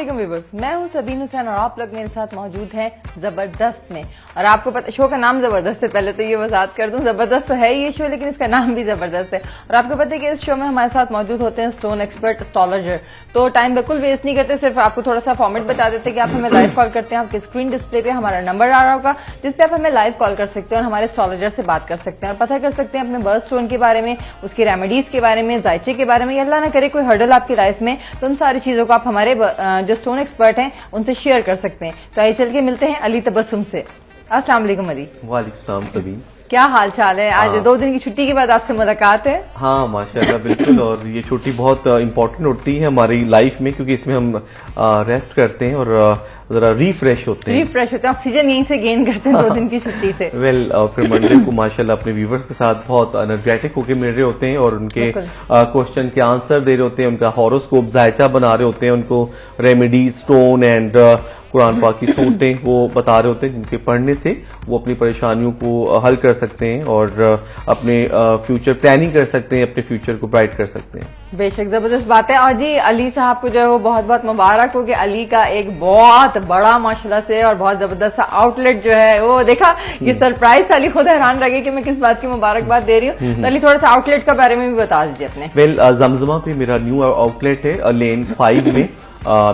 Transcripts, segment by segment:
वालेकुम व्यूअर्स, मैं हूं सबीन हुसैन और आप लोग मेरे साथ मौजूद हैं जबरदस्त में। और आपको पता शो का नाम जबरदस्त है, पहले तो ये वजाहत कर दूं, जबरदस्त तो है ये शो लेकिन इसका नाम भी जबरदस्त है। और आपको पता है कि इस शो में हमारे साथ मौजूद होते हैं स्टोन एक्सपर्ट एस्ट्रोलॉजर। तो टाइम बिल्कुल वेस्ट नहीं करते, सिर्फ आपको थोड़ा सा फॉर्मेट बता देते हैं कि आप हमें लाइव कॉल करते हैं, आपके स्क्रीन डिस्प्ले पे हमारा नंबर आ रहा होगा जिसपे आप हमें लाइव कॉल कर सकते हैं और हमारे एस्ट्रोलॉजर से बात कर सकते हैं और पता कर सकते हैं अपने बर्थ स्टोन के बारे में, उसकी रेमेडीज के बारे में, जायचे के बारे में, या अल्लाह ना करे कोई हर्डल आपकी लाइफ में, तो उन सारी चीजों को आप हमारे जो स्टोन एक्सपर्ट हैं उनसे शेयर कर सकते हैं। तो आइए चल के मिलते हैं अली तबस्सुम से। अस्सलाम वालेकुम अली। वालेकुम सलाम सबीन, क्या हाल चाल है? आज 2 दिन की छुट्टी के बाद आपसे मुलाकात है। हाँ माशाल्लाह बिल्कुल। और ये छुट्टी बहुत इम्पोर्टेंट होती है हमारी लाइफ में क्योंकि इसमें हम रेस्ट करते हैं और जरा रिफ्रेश होते हैं, ऑक्सीजन यहीं से गेन करते हैं 2 दिन की छुट्टी से। फिर मंडे को माशाल्लाह अपने व्यूवर्स के साथ बहुत एनर्जेटिक होके मिल रहे होते हैं और उनके क्वेश्चन के आंसर दे रहे होते हैं, उनका हॉरोस्कोप जायचा बना रहे होते हैं, उनको रेमेडी स्टोन एंड कुरान पाक की सूरतें वो बता रहे होते हैं जिनके पढ़ने से वो अपनी परेशानियों को हल कर सकते हैं और अपने फ्यूचर प्लानिंग कर सकते हैं, अपने फ्यूचर को ब्राइट कर सकते हैं। बेशक जबरदस्त बात है। और जी अली साहब को जो है वो बहुत बहुत मुबारक हो कि अली का एक बहुत बड़ा माशाल्लाह से और बहुत जबरदस्त सा आउटलेट जो है वो देखा, ये सरप्राइज था। अली खुद हैरान रह गए कि मैं किस बात की मुबारकबाद दे रही हूँ। तो अली थोड़ा सा आउटलेट के बारे में भी बता दीजिए अपने। जमजमा पे मेरा न्यू आउटलेट है लेन 5 में,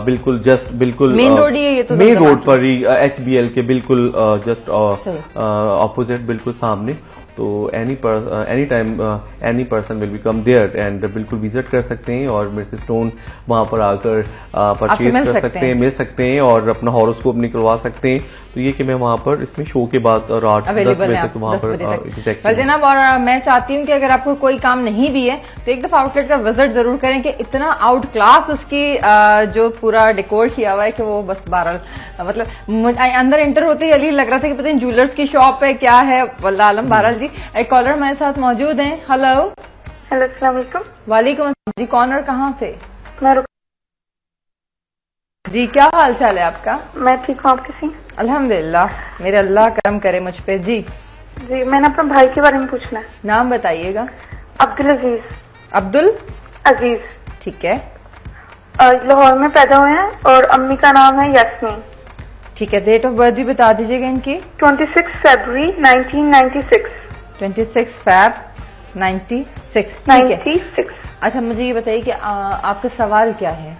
बिल्कुल जस्ट बिल्कुल मेन रोड ही है ये, तो मेन रोड पर ही HBL के बिल्कुल जस्ट ऑपोजिट बिल्कुल सामने। तो any time any person will be come there and बिल्कुल विजिट कर सकते हैं और मेरे से स्टोन वहां पर आकर परचेज कर सकते हैं, मिल सकते हैं और अपना हॉरोस्कोप निकलवा सकते हैं। तो ये कि मैं वहां पर इसमें शो के बाद रात 10 बजे तक वहां पर जनाब। और मैं चाहती हूँ कि अगर आपको कोई काम नहीं भी है तो एक दफा आउटलेट का विजिट जरूर करें कि इतना आउट क्लास उसकी जो पूरा डेकोर किया हुआ है कि वो बस बहरहाल मतलब अंदर एंटर होते ही अली लग रहा था कि पता नहीं ज्वेलर्स की शॉप है क्या है, वल्लाह आलम। बहरहाल जी एक कॉलर हमारे साथ मौजूद हैं। हेलो हेलो, अस्सलाम वालेकुम। वालेकुम अस्सलाम जी। कौन और कहाँ से? जी क्या हाल चाल है आपका? मैं ठीक हूँ, आप कैसी? अल्हम्दुलिल्लाह, मेरे अल्लाह करम करे मुझ पे। जी जी मैंने अपने भाई के बारे में पूछना है। नाम बताइएगा। अब्दुल अजीज। अब्दुल अजीज, ठीक है। लाहौर में पैदा हुए हैं और अम्मी का नाम है यास्मीन। ठीक है। डेट ऑफ बर्थ भी बता दीजिएगा इनकी। 26 फरवरी 1996। 26 Feb 96। 96। अच्छा मुझे ये बताइए कि आपका सवाल क्या है?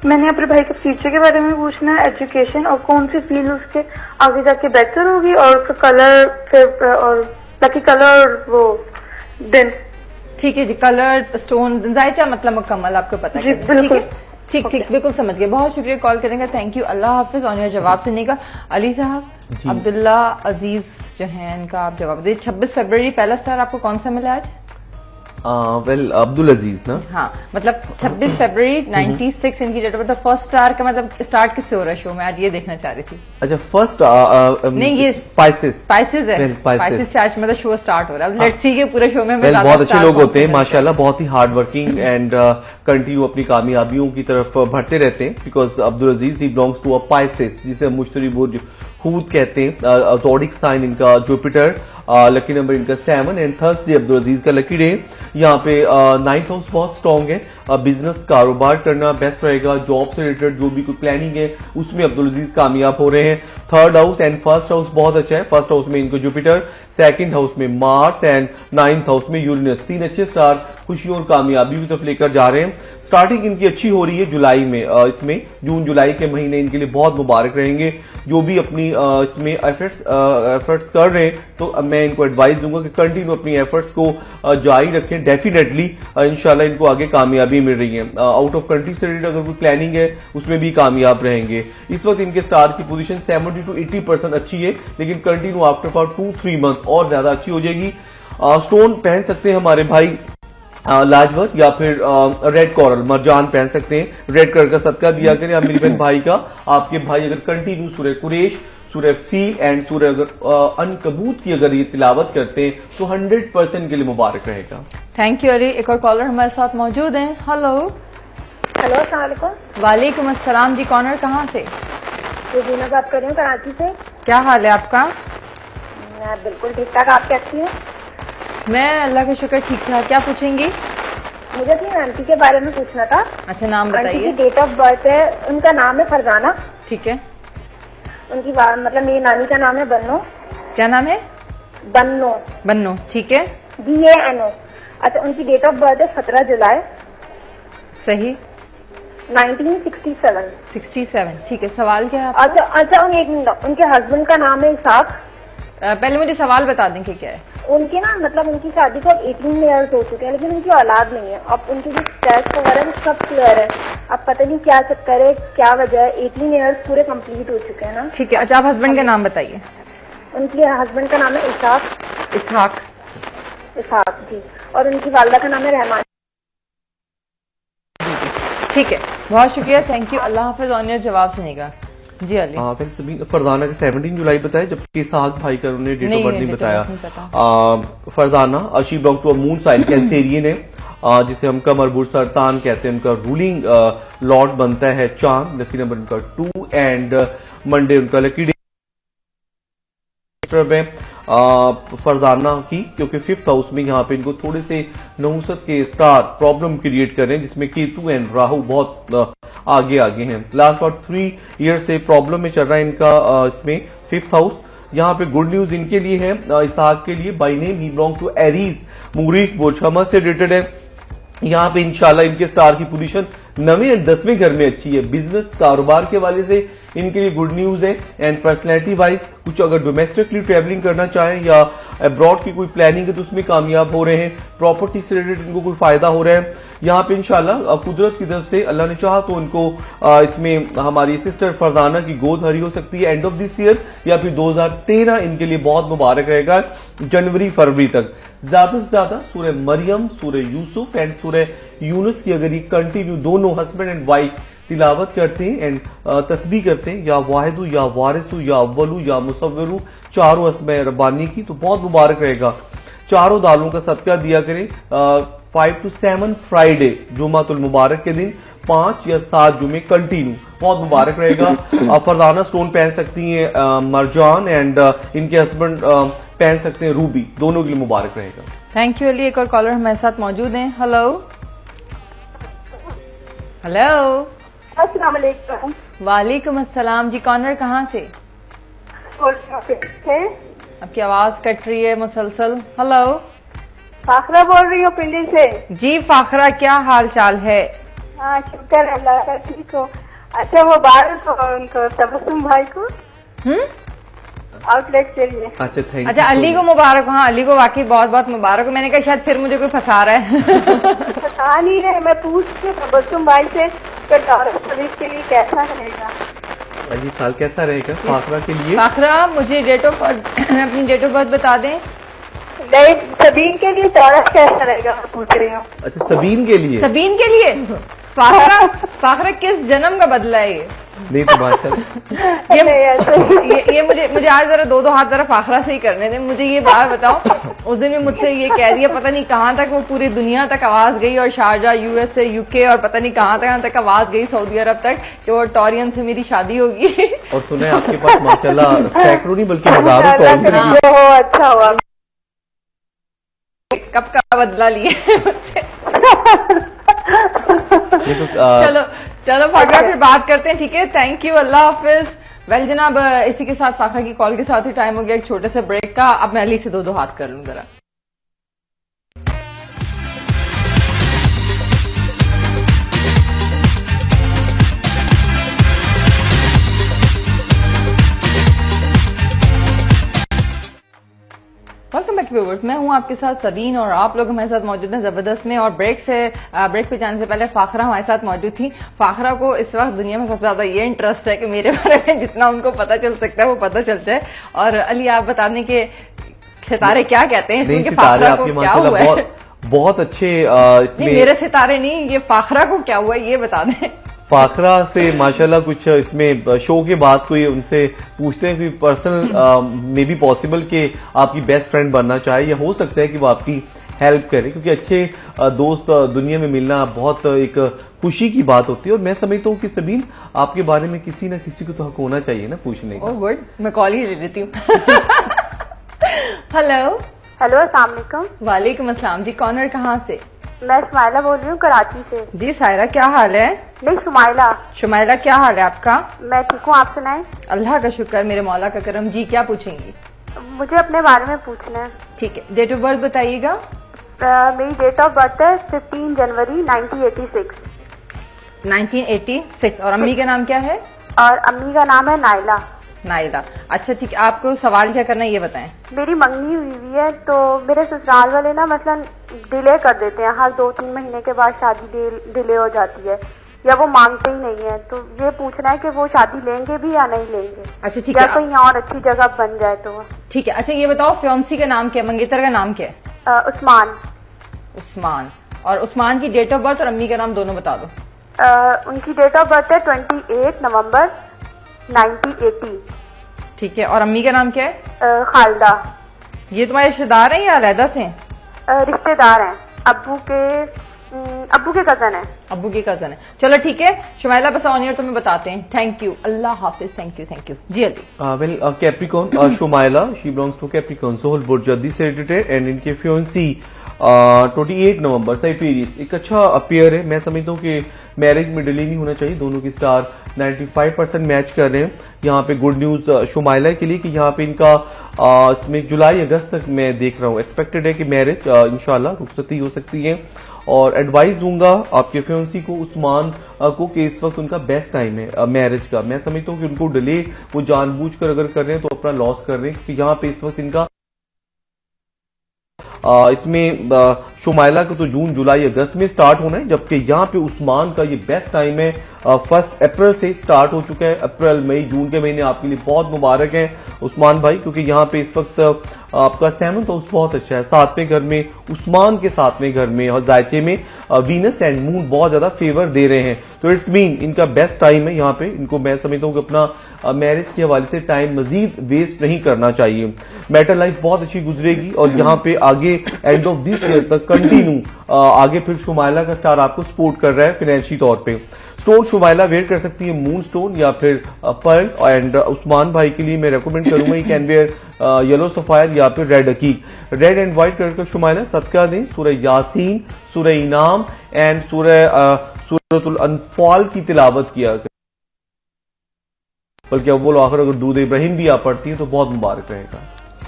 मैंने अपने भाई के फ्यूचर के बारे में पूछना है, एजुकेशन और कौन सी फील्ड उसके आगे जाके बेहतर होगी और उसका कलर फिर और लकी कलर और वो दिन। ठीक है जी। कलर स्टोन जायचा मतलब मुकम्मल आपको पता है? बिल्कुल ठीक बिल्कुल समझ गए। बहुत शुक्रिया कॉल करेंगे, थैंक यू, अल्लाह हाफिज। और जवाब सुनने का अली साहब। अब्दुल्ला अजीज जो है इनका आप जवाब दे। 26 फरवरी पहला स्टार आपको कौन सा मिला आज? वेल अब्दुल अजीज ना। हाँ मतलब 26 फरवरी 96 इनकी date of birth. First star का मतलब स्टार्ट किससे हो रहा है शो में? आज ये देखना चाह रही थी। अच्छा फर्स्ट नहीं ये स्पाइसेस है। स्पाइसेस से आज मतलब शो स्टार्ट हो रहा है। लेट्स सी के पूरे शो में बहुत अच्छे लोग होते हैं माशाल्लाह, बहुत ही हार्ड वर्किंग एंड कंटिन्यू अपनी कामयाबियों की तरफ बढ़ते रहते हैं। Because Abdul Aziz he belongs to a Pisces जिसे मुश्तरी बुर्ज खूद कहते हैं। ज़ोडिक साइन इनका जुपिटर, लकी नंबर इनका 7 एंड थर्सडे अब्दुल अजीज का लकी डे। यहाँ पे 9th हाउस बहुत स्ट्रॉन्ग है, बिजनेस कारोबार करना बेस्ट रहेगा। जॉब से रिलेटेड जो भी कोई प्लानिंग है उसमें अब्दुल अजीज कामयाब हो रहे हैं। 3rd house and 1st house बहुत अच्छा है। 1st हाउस में इनको जुपिटर, 2nd हाउस में मार्स एंड 9th हाउस में यूरेनस। 3 अच्छे स्टार खुशियों और कामयाबी की तरफ लेकर जा रहे हैं। स्टार्टिंग इनकी अच्छी हो रही है जुलाई में। इसमें जून जुलाई के महीने इनके लिए बहुत मुबारक रहेंगे। जो भी अपनी इसमें एफर्ट्स कर रहे हैं तो मैं इनको एडवाइस दूंगा कि कंटिन्यू अपनी एफर्ट्स को जारी रखें। डेफिनेटली इंशाल्लाह इनको आगे कामयाबी मिल रही है। आउट ऑफ कंट्री से रिलेटेड अगर कोई प्लानिंग है उसमें भी कामयाब रहेंगे। इस वक्त इनके स्टार की पोजीशन 70 to 80% अच्छी है, लेकिन कंटिन्यू आफ्टर अबाउट 2-3 मंथ और ज्यादा अच्छी हो जाएगी। स्टोन पहन सकते हैं हमारे भाई लाजवत या फिर रेड कोरल मरजान पहन सकते हैं। रेड कलर का सदका दिया करें आप मेरी बहन भाई का। आपके भाई अगर कंटिन्यू सूरह कुरैश, सूरह फील एंड सूरह अगर अनकबूत की अगर ये तिलावत करते हैं तो 100% के लिए मुबारक रहेगा। Thank you Ali. एक और कॉलर हमारे साथ मौजूद हैं। हेलो अस्सलाम वालेकुम। वालेकुम अस्सलाम जी। कौन और कहाँ से? रुबीना बात कर रही हूँ कराची से। क्या हाल है आपका? मैं बिल्कुल ठीक ठाक, आप कैसी हैं? मैं अल्लाह का शुक्र ठीक ठाक। क्या पूछेंगी? मुझे अपनी आंटी के बारे में पूछना था। अच्छा, नाम आंटी बताइए। की डेट ऑफ बर्थ है, उनका नाम है फरजाना। ठीक है। उनकी मतलब मेरी नानी का नाम है बन्नो। क्या नाम है? बन्नो। बन्नो, ठीक है। BANO। अच्छा, उनकी डेट ऑफ बर्थ है 17 जुलाई सही। 1967। 67, ठीक है। सवाल क्या है आपका? अच्छा, एक मिनट, उनके हस्बैंड का नाम है इसाक। पहले मुझे सवाल बता दें कि क्या है। उनकी ना मतलब उनकी शादी को 18 ईयर्स हो चुके हैं, लेकिन उनकी औलाद नहीं है। अब उनकी जो टेस्ट वगैरह है सब क्लियर है। अब पता नहीं क्या चक्कर है, क्या वजह है। 18 ईयर्स पूरे कंप्लीट हो चुके हैं ना। ठीक है। अच्छा, आप हस्बैंड का नाम बताइए। उनके हस्बैंड का नाम है इसाक। इसाक जी। और उनकी वालदा का नाम है रहमान। ठीक है, बहुत शुक्रिया, थैंक यू। अल्लाह हाफिज। ऑन योर जवाब सुनेगा जी अली। हाँ, फिर सभी फरजाना का 17 जुलाई बताया, जबकि साग भाई का उन्होंने डेट ऑफ बर्थ नहीं बताया। Farzana she belong to a moon sign Cancerian है, जिसे हम कमर बुर्ज सरतान कहते हैं। उनका रूलिंग लॉर्ड बनता है चांद, लकी नंबर उनका 2 एंड मंडे उनका लकी डे है फरजाना की, क्योंकि 5th हाउस में यहाँ पे इनको थोड़े से नहुसत के स्टार प्रॉब्लम क्रिएट कर रहे हैं, जिसमें केतु एंड राहु बहुत आगे हैं। लास्ट 3 ईयर से प्रॉब्लम में चल रहा है इनका इसमें 5th हाउस। यहाँ पे गुड न्यूज इनके लिए है, इसाक के लिए। By name he belong to Aries, मुरीख बुर्ज हमस से रिलेटेड है। यहाँ पे इंशाल्लाह इनके स्टार की पोजीशन 9वें और 10वें घर में अच्छी है। बिजनेस कारोबार के वाले से इनके लिए गुड न्यूज है। एंड पर्सनैलिटी वाइज कुछ अगर डोमेस्टिकली ट्रेवलिंग करना चाहें या अब्रॉड की कोई प्लानिंग है तो उसमें कामयाब हो रहे हैं। प्रॉपर्टी से रिलेटेड इनको कोई फायदा हो रहा है। यहाँ पे इंशाल्लाह कुदरत की तरफ से अल्लाह ने चाहा तो इनको इसमें हमारी सिस्टर फरजाना की गोद हरी हो सकती है एंड ऑफ दिस ईयर, या फिर 2013 इनके लिए बहुत मुबारक रहेगा, जनवरी फरवरी तक। ज्यादा से ज्यादा सूरह मरियम, सूरह यूसुफ एंड सूरह यूनुस की अगर ये कंटिन्यू दोनों हस्बैंड एंड वाइफ तिलावत करते हैं एंड तस्बीह करते हैं, या वाहिदु या वारिसु या अव्वलु या मुसव्विरु, चारों अस्माए रब्बानी की, तो बहुत मुबारक रहेगा। चारों दालों का सदका दिया करें 5 to 7 फ्राइडे जुमातुल मुबारक के दिन, 5 या 7 जुमे कंटिन्यू, बहुत मुबारक रहेगा। फरजाना स्टोन पहन सकती हैं मरजान एंड इनके हस्बैंड पहन सकते हैं रूबी, दोनों के लिए मुबारक रहेगा। Thank you Ali. एक और कॉलर हमारे साथ मौजूद हैं। Hello hello. अस्सलाम वालेकुम। वालेकुम अस्सलाम जी। कॉर्नर कहाँ से? आपकी आवाज कट रही है मुसलसल। हेलो। फाखरा बोल रही हूँ पिंडी से। जी फाखरा, क्या हाल चाल है? हाँ, शुक्र अल्लाह का, ठीक हो। अच्छा, वो उनको तबस्सुम भाई को आउटलेट के लिए। अच्छा, थैंक यू। अच्छा, अली को मुबारक हो। हाँ, अली को वाकई बहुत बहुत मुबारक हो। मैंने कहा शायद फिर मुझे कोई फंसा रहा है। फंसा नहीं है, मैं पूछती तबस्सुम भाई से के लिए कैसा रहेगा ये साल, कैसा रहेगा फाखरा के लिए? फाखरा, मुझे डेट ऑफ बर्थ अपनी डेट ऑफ बर्थ बता दें। सबीन के लिए चौरस कैसा रहेगा मैं पूछ रही हूँ। अच्छा, सबीन के लिए? सबीन के लिए फाखरा किस जन्म का बदला है ये? नहीं तो माशाल्लाह ये मुझे आज जरा दो हाथ जरा फाखरा से ही करने दें। मुझे ये बात बताओ, उस दिन में मुझसे ये कह दिया, पता नहीं कहाँ तक वो पूरी दुनिया तक आवाज गई, और शारजा, USA, UK और पता नहीं कहाँ तक आवाज गई, सऊदी अरब तक, कि वो टॉरियन से मेरी शादी होगी। और सुने आपके पास माशाल्लाह सैकड़ों नहीं बल्कि हजारों कॉल। अच्छा हुआ। कब का बदला लिए मुझसे। चलो फाखरा, फिर बात करते हैं, ठीक है? थैंक यू, अल्लाह हाफिज। वेल जनाब, इसी के साथ फाखरा की कॉल के साथ ही टाइम हो गया एक छोटे से ब्रेक का। अब मैं अली से दो हाथ कर लूं जरा। वेलकम बैक व्यूअर्स, मैं हूं आपके साथ सबीन और आप लोग हमारे साथ मौजूद हैं जबरदस्त में। और ब्रेक पे जाने से पहले फाखरा हमारे साथ मौजूद थी। फाखरा को इस वक्त दुनिया में सबसे ज्यादा ये इंटरेस्ट है कि मेरे बारे में जितना उनको पता चल सकता है वो पता चलता है। और अली, आप बताने के सितारे क्या कहते हैं इसमें, फाखरा को क्या हुआ है? बहुत अच्छे इसमें। मेरे सितारे नहीं, ये फाखरा को क्या हुआ ये बता दें। फाखरा से माशाल्लाह कुछ इसमें शो के बाद कोई उनसे पूछते हैं कि पर्सनल मे बी पॉसिबल कि आपकी बेस्ट फ्रेंड बनना चाहे, या हो सकता है कि वो आपकी हेल्प करे, क्योंकि अच्छे दोस्त दुनिया में मिलना बहुत एक खुशी की बात होती है। और मैं समझता हूँ कि सबीन, आपके बारे में किसी न किसी को तो हक होना चाहिए ना पूछने का। ओह गुड, मैं कॉल ही ले लेती हूँ। हेलो। अस्सलाम वालेकुम। वालेकुम अस्सलाम जी। कॉर्नर कहाँ से? मैं शुमाइला बोल रही हूँ कराची से। जी सायरा, क्या हाल है? नहीं, शुमाइला। शुमाइला, क्या हाल है आपका? मैं ठीक हूँ, आप सुनाएं। अल्लाह का शुक्र, मेरे मौला का करम। जी, क्या पूछेंगी? मुझे अपने बारे में पूछना है। ठीक है, डेट ऑफ बर्थ बताइएगा। मेरी डेट ऑफ बर्थ है 15 जनवरी 1986। 1986। और अम्मी का नाम क्या है? और अम्मी का नाम है नाइला। नाइला, अच्छा ठीक है। आपको सवाल क्या करना है ये बताएं। मेरी मंगनी हुई है, तो मेरे ससुराल वाले ना मतलब डिले कर देते हैं, हर 2-3 महीने के बाद शादी डिले हो जाती है, या वो मांगते ही नहीं है। तो ये पूछना है कि वो शादी लेंगे भी या नहीं लेंगे। अच्छा ठीक है, है, कहीं और अच्छी जगह बन जाए तो। ठीक है। अच्छा ये बताओ, फ्योंसी का नाम क्या है, मंगेतर का नाम क्या है? उस्मान। उस्मान। और उस्मान की डेट ऑफ बर्थ और अम्मी का नाम दोनों बता दो। उनकी डेट ऑफ बर्थ है 28 नवंबर 1980। ठीक है, और अम्मी का नाम क्या है? खालिदा। ये तुम्हारे रिश्तेदार हैं या अलहदा से हैं? रिश्तेदार हैं, अब्बू के कजन है। अब्बू की कजन है। चलो ठीक है शुमाइला, बस ऑन एयर तुम्हें बताते हैं। थैंक यू, अल्लाह हाफिज। थैंक यू जी। Ali well Capricorn, Shumaila, she belongs to Capricorn, सोहल बुर्ज, दिस एडिटेड एंड इनके फियोंसी 28 नवंबर साइपेरियस। एक अच्छा अपियर है। मैं समझता हूँ कि मैरिज में डिले नहीं होना चाहिए। दोनों की स्टार 95% मैच कर रहे हैं। यहाँ पे गुड न्यूज शुमाइला के लिए कि यहाँ पे इनका इसमें जुलाई अगस्त तक मैं देख रहा हूँ एक्सपेक्टेड है कि मैरिज इंशाल्लाह रुखसती हो सकती है। और एडवाइस दूंगा आपके फियोंसी को, उस्मान को, कि इस वक्त उनका बेस्ट टाइम है मैरिज का। मैं समझता हूँ कि उनको डिले वो जानबूझकर अगर कर रहे हैं तो अपना लॉस कर रहे हैं, क्योंकि यहाँ पे इस वक्त इनका इसमें शुमाइला को तो जून जुलाई अगस्त में स्टार्ट होना है, जबकि यहाँ पे उस्मान का ये बेस्ट टाइम है 1 अप्रैल से स्टार्ट हो चुका है। अप्रैल मई जून के महीने आपके लिए बहुत मुबारक हैं उस्मान भाई, क्योंकि यहाँ पे इस वक्त आपका 7th हाउस बहुत अच्छा है। 7वें घर में उस्मान के 7वें घर में और जायचे में वीनस एंड मून बहुत ज्यादा फेवर दे रहे हैं। तो इट्स मीन इनका बेस्ट टाइम है यहाँ पे। इनको मैं समझता हूँ कि अपना मैरिज के हवाले से टाइम मजीद वेस्ट नहीं करना चाहिए। मैटर लाइफ बहुत अच्छी गुजरेगी और यहाँ पे आगे एंड ऑफ दिस ईयर तक कंटिन्यू आगे फिर शुमाइला का स्टार आपको सपोर्ट कर रहा है फाइनेंशियल तौर पे। स्टोन शुमाइला वेयर कर सकती है मून स्टोन या फिर पर्ल। एंड उस्मान भाई के लिए मैं रेकमेंड करूंगा he can wear yellow sapphire या फिर रेड अकीक। रेड एंड व्हाइट कलर का शुमाइला सदका दें। सूरह यासीन, सूरह इनाम एंड सूरतुल अनफाल की तिलावत किया, बल्कि अव्वल आखिर अगर दूध इब्राहिम भी आप पढ़ती है तो बहुत मुबारक रहेगा।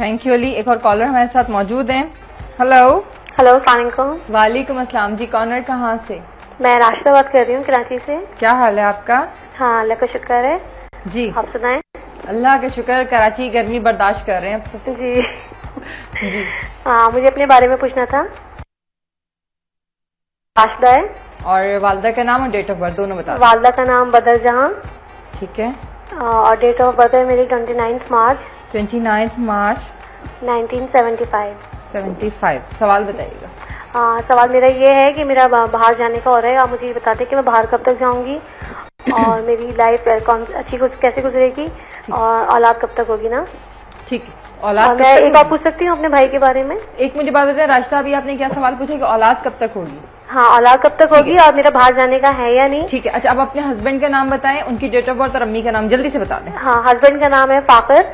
Thank you Ali. एक और कॉलर हमारे साथ मौजूद हैं। हेलो। हेलो, अस्सलाम। वालेकुम अस्सलाम जी। कॉर्नर कहाँ से? मैं राशिदा बात कर रही हूँ कराची से। क्या हाल है आपका? हाँ, अल्लाह का शुक्र है जी। आप सुनाएं। अल्लाह का शुक्र, कराची गर्मी बर्दाश्त कर रहे हैं अब तो। जी जी। हाँ, मुझे अपने बारे में पूछना था। राशिदा है। और वालदा का नाम और डेट ऑफ बर्थ दोनों बता दो। वालदा का नाम बदर जहां। ठीक है। और डेट ऑफ बर्थ है मेरी 29 मार्च 1975। 75। सवाल बताइएगा। सवाल मेरा ये है कि मेरा बाहर जाने का हो रहा है। आप मुझे बता दें कि मैं बाहर कब तक जाऊंगी और मेरी लाइफ अच्छी कैसे गुजरेगी और औलाद कब तक होगी ना? ठीक है। औलाद मैं एक बात पूछ सकती हूँ अपने भाई के बारे में? एक मुझे बात बताएं राशिदा, अभी आपने क्या सवाल पूछा कि औलाद कब तक होगी? हाँ, औलाद कब तक होगी और मेरा बाहर जाने का है या नहीं? ठीक है। अच्छा, अब अपने हस्बैंड का नाम बताएं, उनकी डेट ऑफ बर्थ और अम्मी का नाम जल्दी से बता दें। हाँ, हस्बैंड का नाम है फाकर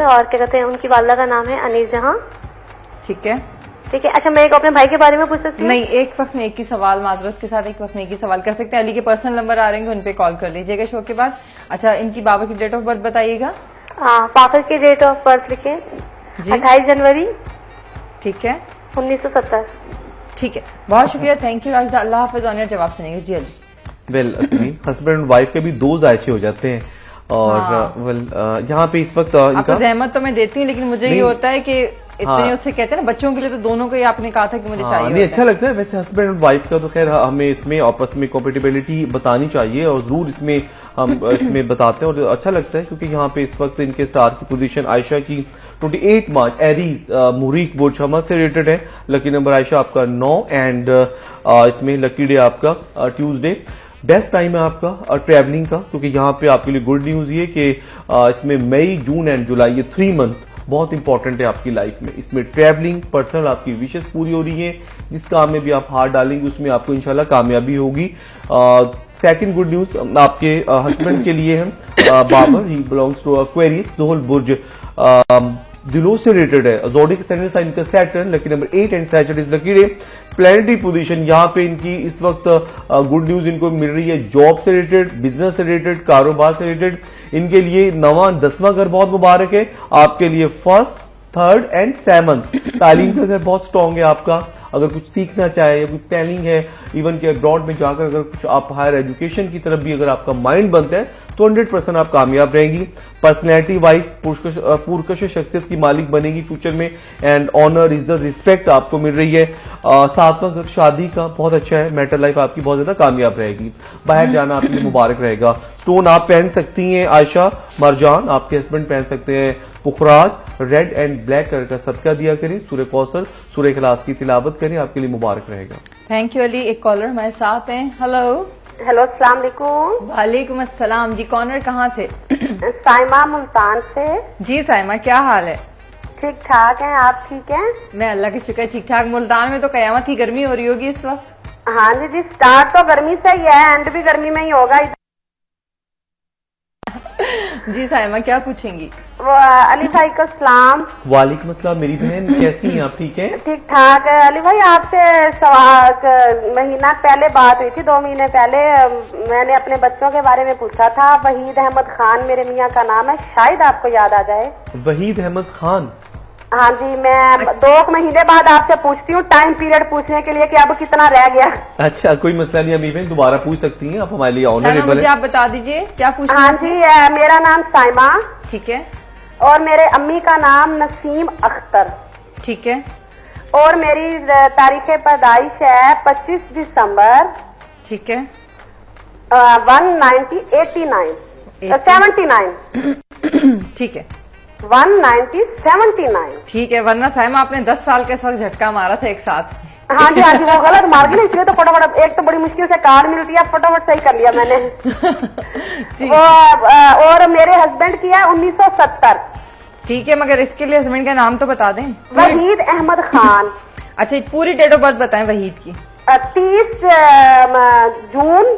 और क्या कहते हैं उनकी वालदा का नाम है अनीस जहां। ठीक है। ठीक है। अच्छा, मैं एक अपने भाई के बारे में पूछ सकती हूँ? नहीं, एक वक्त में एक ही सवाल, माजरत के साथ एक वक्त में एक ही सवाल कर सकते हैं। अली के पर्सनल नंबर आ रहे हैं, उन पे कॉल कर लीजिएगा शो के बाद। अच्छा, इनकी बाबा की डेट ऑफ बर्थ बताइएगा। फाकर की डेट ऑफ बर्थ लिखे 28 जनवरी। ठीक है। 1970। ठीक है, बहुत शुक्रिया। Thank you Rashida. अल्लाह हाफिज। ऑन एयर जवाब सुनेंगे जी Ali. Well husband and wife के भी 2 जायचे हो जाते हैं और वेल यहाँ पे इस वक्त आपको जहमत तो मैं देती हूँ, लेकिन मुझे ये होता है कि इतने उससे कहते हैं ना बच्चों के लिए, तो दोनों को ही आपने कहा था कि मुझे चाहिए। नहीं, अच्छा लगता है वैसे हस्बैंड एंड वाइफ का तो। खैर हमें इसमें आपस में कॉम्पेटिबिलिटी बतानी चाहिए और जरूर इसमें हम इसमें बताते हैं और अच्छा लगता है, क्योंकि यहाँ पे इस वक्त इनके स्टार की पोजीशन आयशा की 28 मार्च एरीज मुरीक बुर्ज हमा से रिलेटेड है। लकी नंबर आयशा आपका 9 एंड इसमें लकी डे आपका ट्यूसडे। बेस्ट टाइम है आपका ट्रैवलिंग का, क्योंकि यहाँ पे आपके लिए गुड न्यूज ये कि इसमें मई जून एंड जुलाई ये 3 मंथ बहुत इंपॉर्टेंट है आपकी लाइफ में। इसमें ट्रैवलिंग, पर्सनल आपकी विशेष पूरी हो रही है। जिस काम में भी आप हाथ डालेंगे उसमें आपको इंशाल्लाह कामयाबी होगी। सेकंड गुड न्यूज आपके हस्बैंड के लिए है Babar. He belongs to Aquarius, जोहल बुर्ज दिलों से रिलेटेड है। ज़ोडिक साइन इनका Saturn, lucky number 8 and Saturn is lucky day. Planetary position यहाँ पे इनकी इस वक्त गुड न्यूज इनको मिल रही है, जॉब से रिलेटेड, बिजनेस से रिलेटेड, कारोबार से रिलेटेड। इनके लिए 9वां 10वां घर बहुत मुबारक है, आपके लिए 1st, 3rd एंड 7th। तालीम का घर बहुत स्ट्रांग है आपका, अगर कुछ सीखना चाहे या कुछ प्लानिंग है इवन के अब्रॉड में जाकर अगर कुछ आप हायर एजुकेशन की तरफ भी अगर आपका माइंड बनता है तो 100% आप कामयाब रहेंगी। पर्सनैलिटी वाइज पुरकश शख्सियत की मालिक बनेगी फ्यूचर में, and honour is the respect आपको मिल रही है। 7वां घर शादी का बहुत अच्छा है, मैटर लाइफ आपकी बहुत ज्यादा कामयाब रहेगी, बाहर जाना आपके लिए मुबारक रहेगा। स्टोन आप पहन सकती हैं आयशा मरजान, आपके हस्बैंड पहन सकते हैं पुखराज। रेड एंड ब्लैक कलर का सदका दिया करें, सूरह कौसर सूरह इखलास की तिलावत करें, आपके लिए मुबारक रहेगा। Thank you Ali. एक कॉलर हमारे साथ हैं। हेलो। हेलो, अस्सलाम वालेकुम। वालेकुम अस्सलाम जी। कॉलर कहाँ से? साइमा मुल्तान से। जी साइमा, क्या हाल है? ठीक ठाक हैं, आप ठीक हैं? मैं अल्लाह के शुक्र ठीक ठाक। मुल्तान में तो कयामत ही गर्मी हो रही होगी इस वक्त। हाँ जी जी, स्टार्ट तो गर्मी से ही है, एंड भी गर्मी में ही होगा। जी साइमा, क्या पूछेंगी? वो अली भाई को सलाम। वालेकुम अस्सलाम मेरी बहन, कैसी हैं आप? ठीक हैं? ठीक ठाक है अली भाई, आपसे महीना पहले बात हुई थी, 2 महीने पहले। मैंने अपने बच्चों के बारे में पूछा था। वहीद अहमद खान मेरे मियाँ का नाम है, शायद आपको याद आ जाए। वहीद अहमद खान? हाँ जी, मैं 2 महीने बाद आपसे पूछती हूँ, टाइम पीरियड पूछने के लिए कि अब कितना रह गया। अच्छा, कोई मसला नहीं, अभी दोबारा पूछ सकती हैं आप, हमारे लिए ऑनरेबल है। आप बता दीजिए क्या पूछना है? हाँ जी, मेरा नाम साइमा। ठीक है। और मेरे अम्मी का नाम नसीम अख्तर। ठीक है। और मेरी तारीख पैदाइश है 25 दिसंबर। ठीक है। 1989 79। ठीक है। 1979। ठीक है, वरना साइमा आपने 10 साल के वक्त झटका मारा था एक साथ। हाँ जी हाँ जी, वो गलत मार गई, इसलिए तो फटाफट, एक तो बड़ी मुश्किल से कार मिलती है, फटाफट सही कर लिया मैंने। वो और मेरे हस्बैंड की है 1970। ठीक है, मगर इसके लिए हस्बैंड का नाम तो बता दें। वहीद अहमद खान। अच्छा, पूरी डेट ऑफ बर्थ बताएं वहीद की। 30 जून।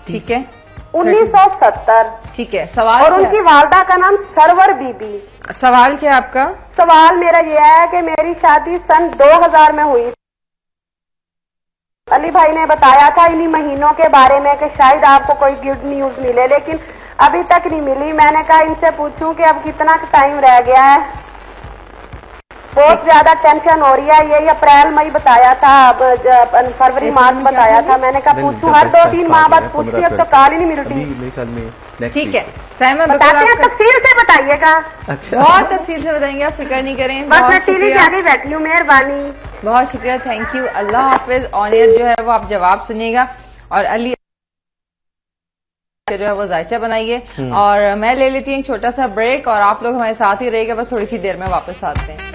ठीक है। 1970। ठीक है। सवाल और उनकी वालदा का नाम सरवर बीबी। सवाल क्या आपका? सवाल मेरा यह है कि मेरी शादी सन 2000 में हुई। अली भाई ने बताया था इन्हीं महीनों के बारे में कि शायद आपको कोई गुड न्यूज मिले, लेकिन अभी तक नहीं मिली। मैंने कहा इनसे पूछूं कि अब कितना टाइम रह गया है। बहुत ज्यादा टेंशन हो रही है। यही अप्रैल मई बताया था, फरवरी मार्च बताया था। मैंने कहा पूछूं, हर 2-3 माह बाद पूछती, अब तो कॉल ही नहीं मिलती। ठीक है साइमा, बताते हैं, तफसील से बताइएगा। अच्छा, बहुत तफसील से बताएंगे, आप फिक्र नहीं करें। बस मैं टीवी जाने बैठी हूँ, मेहरबानी। बहुत शुक्रिया, थैंक यू, अल्लाह हाफिज। ऑन एयर जो है वो आप जवाब सुनिएगा, और अली जो है वो जायचा बनाइए। और मैं ले लेती हूँ एक छोटा सा ब्रेक, और आप लोग हमारे साथ ही रहेगा, बस थोड़ी सी देर में वापस आते हैं।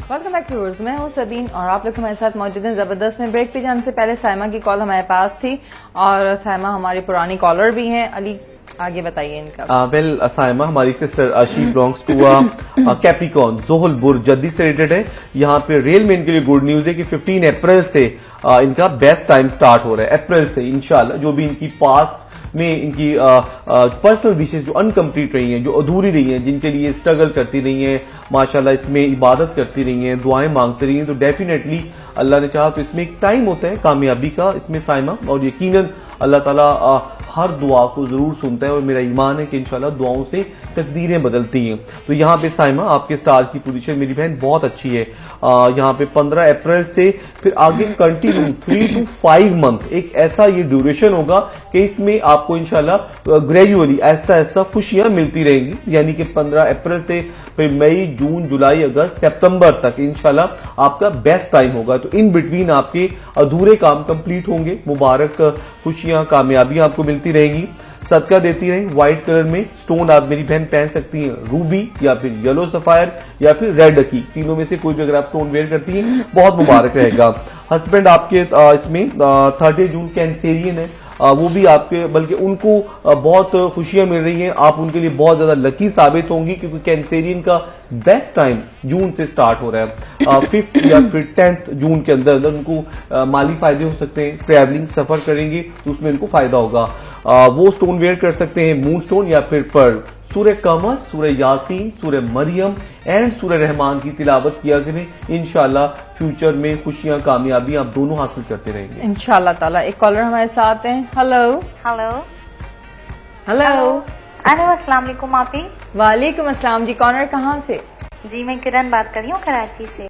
वेलकम बैक व्यूअर्स, मैं हूं सबीन और आप लोग हमारे साथ मौजूद हैं जबरदस्त में। ब्रेक पे जाने से पहले साइमा की कॉल हमारे पास थी, और साइमा हमारी पुरानी कॉलर भी हैं। अली, आगे बताइए इनका। वेल साइमा हमारी sister, she belongs to Capricorn, जोहल बुर्ज, जद्दी से रिलेटेड है। यहाँ पे रेल में इनके लिए गुड न्यूज है कि 15 अप्रैल से इनका बेस्ट टाइम स्टार्ट हो रहा है। अप्रैल से इंशाल्लाह जो भी इनकी पास्ट में इनकी पर्सनल विशेष जो अनकम्प्लीट रही हैं, जो अधूरी रही हैं, जिनके लिए स्ट्रगल करती रही हैं, माशाल्लाह इसमें इबादत करती रही हैं, दुआएं मांगती रही हैं, तो डेफिनेटली अल्लाह ने चाहा तो इसमें एक टाइम होता है कामयाबी का इसमें साइमा, और यकीनन अल्लाह ताला हर दुआ को जरूर सुनता है, और मेरा ईमान है कि इंशाल्लाह दुआओं से तकदीरें बदलती हैं। तो यहाँ पे साइमा आपके स्टार की पोजीशन मेरी बहन बहुत अच्छी है। यहाँ पे 15 अप्रैल से फिर आगे कंटिन्यू 3 to 5 मंथ एक ऐसा ये ड्यूरेशन होगा कि इसमें आपको इंशाल्लाह ग्रेजुअली ऐसा ऐसा खुशियां मिलती रहेंगी। यानी कि 15 अप्रैल से फिर मई, जून, जुलाई, अगस्त, सितंबर तक इंशाल्लाह आपका बेस्ट टाइम होगा। तो इन बिटवीन आपके अधूरे काम कंप्लीट होंगे, मुबारक खुशियां, कामयाबियां आपको मिलती रहेंगी। सदका देती रही। व्हाइट कलर में स्टोन आप मेरी बहन पहन सकती हैं, रूबी या फिर येलो सफायर या फिर रेड अकी, तीनों में से कोई भी अगर आप स्टोन वेयर करती हैं बहुत मुबारक रहेगा। हस्बैंड आपके इसमें 30 जून कैंसेरियन है, वो भी आपके, बल्कि उनको बहुत खुशियां मिल रही हैं। आप उनके लिए बहुत ज्यादा लकी साबित होंगी, क्योंकि कैंसेरियन का बेस्ट टाइम जून से स्टार्ट हो रहा है। 5th या फिर 10th जून के अंदर अंदर उनको माली फायदे हो सकते हैं। ट्रैवलिंग सफर करेंगे तो उसमें उनको फायदा होगा। वो स्टोन वेयर कर सकते हैं, मून स्टोन या फिर पर्ल। सूरह कमर, सूरह यासीन, सूरह मरियम एंड सूरह रहमान की तिलावत किया करें। इंशाल्लाह फ्यूचर में खुशियां, कामयाबी आप दोनों हासिल करते रहेंगे इंशाल्लाह ताला। एक कॉलर हमारे साथ हैं। Hello hello hello. अस्सलाम वालेकुम आपी। वालेकुम अस्सलाम जी। कॉलर कहाँ से? जी मैं किरण बात कर रही हूँ कराची से।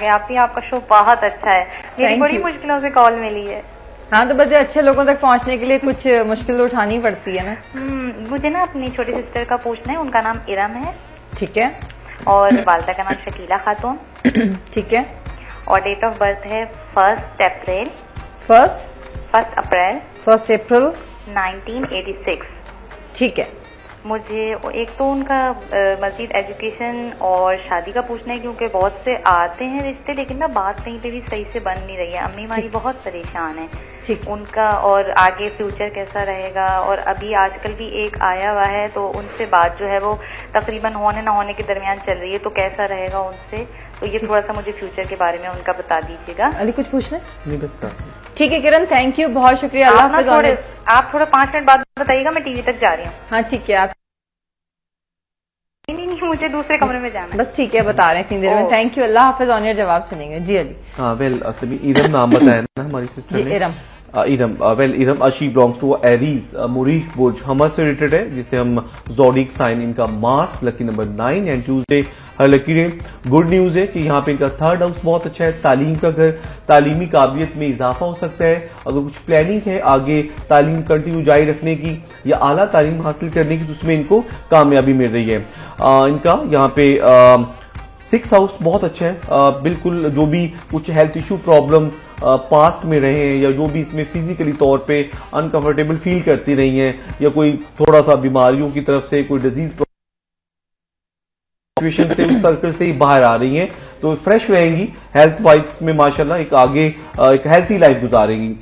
आपी आपका शो बहुत अच्छा है, मेरी बड़ी मुश्किलों से कॉल मिली है। हाँ तो बस अच्छे लोगों तक पहुँचने के लिए कुछ मुश्किल उठानी पड़ती है ना। मुझे ना अपनी छोटी सिस्टर का पूछना है, उनका नाम इरम है। ठीक है। और वालदा का नाम शकीला खातून। ठीक है। और डेट ऑफ बर्थ है 1 अप्रैल 1 अप्रैल 1986। ठीक है। मुझे एक तो उनका मजीद एजुकेशन और शादी का पूछना है, क्योंकि बहुत से आते हैं रिश्ते लेकिन ना बात कहीं पे भी सही से बन नहीं रही है। अम्मी हमारी बहुत परेशान है उनका, और आगे फ्यूचर कैसा रहेगा। और अभी आजकल भी एक आया हुआ है तो उनसे बात जो है वो तकरीबन होने ना होने के दरमियान चल रही है, तो कैसा रहेगा उनसे, तो ये थोड़ा सा मुझे फ्यूचर के बारे में उनका बता दीजिएगा। अली कुछ पूछना है? ठीक है किरण, थैंक यू, बहुत शुक्रिया। आप थोड़ा 5 मिनट बाद बताइएगा, मैं टीवी तक जा रही हूँ। हाँ ठीक है। आप नहीं, मुझे दूसरे कमरे में जाना है। बस ठीक है, बता रहे हैं 3 देर में। थैंक यू, अल्लाह हाफिज। ऑन एयर जवाब सुनेंगे। जी अली। हाँ वेल, असल इरम नाम बताया ना हमारी सिस्टर ने। Iram Iram she belongs to Aries मुरीख बुर्ज हमर से रिलेटेड है, जिसे हम ज़ोडिक साइन इनका Mars, lucky number 9 and Tuesday her lucky day. Good news है कि यहाँ पे इनका 3rd हाउस बहुत अच्छा है, तालीम का घर, तालीमी काबिलियत में इजाफा हो सकता है। अगर कुछ प्लानिंग है आगे तालीम कंटिन्यू जारी रखने की या आला तालीम हासिल करने की, तो उसमें इनको कामयाबी मिल रही है। इनका यहाँ पे 6th हाउस बहुत अच्छा है। बिल्कुल जो भी कुछ हेल्थ इशू प्रॉब्लम पास्ट में रहे हैं, या जो भी इसमें फिजिकली तौर पे अनकंफर्टेबल फील करती रही हैं, या कोई थोड़ा सा बीमारियों की तरफ से कोई डिजीज सिचुएशन से उस सर्कल से ही बाहर आ रही हैं, तो फ्रेश रहेंगी हेल्थ वाइज में माशाल्लाह। एक आगे एक हेल्थी लाइफ गुजारेंगी।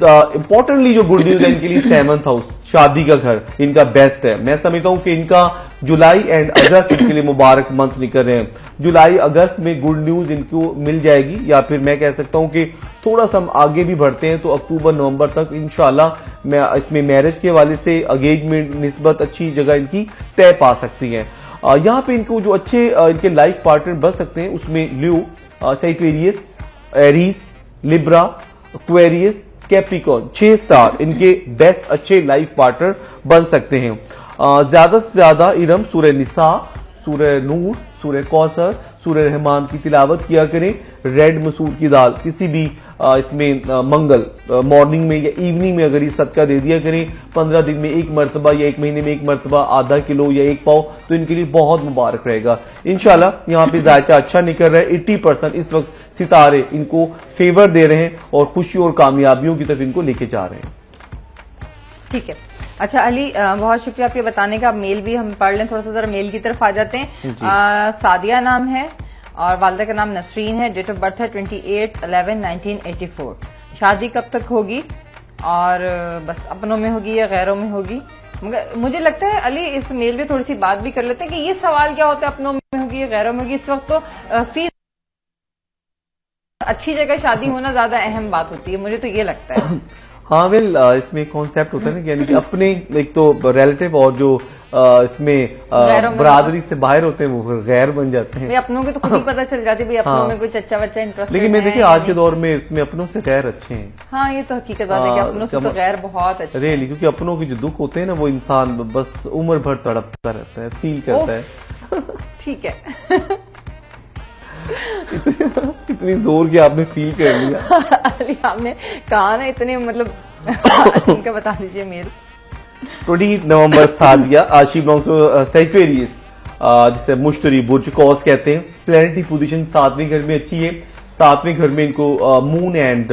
इंपॉर्टेंटली जो गुड न्यूज है इनके लिए 7th हाउस, शादी का घर इनका बेस्ट है। मैं समझता हूं कि इनका जुलाई एंड अगस्त इनके लिए मुबारक मंथ निकल रहे हैं। जुलाई अगस्त में गुड न्यूज इनको मिल जाएगी, या फिर मैं कह सकता हूं कि थोड़ा सा हम आगे भी बढ़ते हैं तो अक्टूबर नवंबर तक इंशाल्लाह मैं इसमें मैरिज के हवाले से एंगेजमेंट निस्बत अच्छी जगह इनकी तय पा सकती है। यहाँ पे इनको जो अच्छे इनके लाइफ पार्टनर बन सकते हैं उसमें Leo, Sagittarius, Aries, Libra, Aquarius, Capricorn, 6 star इनके बेस्ट अच्छे लाइफ पार्टनर बन सकते हैं। ज्यादा से ज्यादा इरम सूरह निसा, सूरह नूर, सूरह कौसर, सूरह रहमान की तिलावत किया करें। रेड मसूर की दाल किसी भी इसमें मंगल मॉर्निंग में या इवनिंग में अगर ये सदका दे दिया करें 15 दिन में 1 मरतबा या 1 महीने में 1 मरतबा, आधा किलो या 1 पाव, तो इनके लिए बहुत मुबारक रहेगा इंशाल्लाह। यहाँ पे जायचा अच्छा निकल रहा है। 80% इस वक्त सितारे इनको फेवर दे रहे हैं और खुशी और कामयाबियों की तरफ इनको लेके जा रहे हैं। ठीक है। अच्छा अली, बहुत शुक्रिया आपके बताने का। मेल भी हम पढ़ लें, थोड़ा सा जरा मेल की तरफ आ जाते हैं। सादिया नाम है और वालदा का नाम नसरीन है। डेट ऑफ बर्थ है 28/11/1984। शादी कब तक होगी और बस अपनों में होगी या गैरों में होगी? मगर मुझे लगता है अली इस मेल में थोड़ी सी बात भी कर लेते हैं कि ये सवाल क्या होता है, अपनों में होगी या गैरों में होगी। इस वक्त तो फीस अच्छी जगह शादी होना ज्यादा अहम बात होती है, मुझे तो ये लगता है। हाँ वेल, इसमें कॉन्सेप्ट होता है ना, यानी कि अपने एक तो रिलेटिव और जो इसमें बरादरी से बाहर होते हैं वो गैर बन जाते हैं। अपनों की तो खुद ही पता चल जाती है अपनों में कोई चच्चा बच्चा इंटरेस्ट। लेकिन मैं देखिए आज के दौर में इसमें अपनों से गैर अच्छे हैं। हाँ ये तो हकीकत बात है कि अपनों से तो गैर बहुत अच्छे रियली, क्योंकि अपनों के जो दुख होते हैं ना वो इंसान बस उम्र भर तड़पता रहता है, फील करता है। ठीक है। इतनी जोर के आपने फील कर लिया। अली आपने कहा ना इतने, मतलब इनका बता दीजिए मेरे। 20 नवंबर Sadia, she belongs to Sagittarius, जिसे मुश्तरी बुर्ज कॉस कहते हैं। प्लैनेटरी पोजीशन 7वें घर में अच्छी है। 7वें घर में इनको मून एंड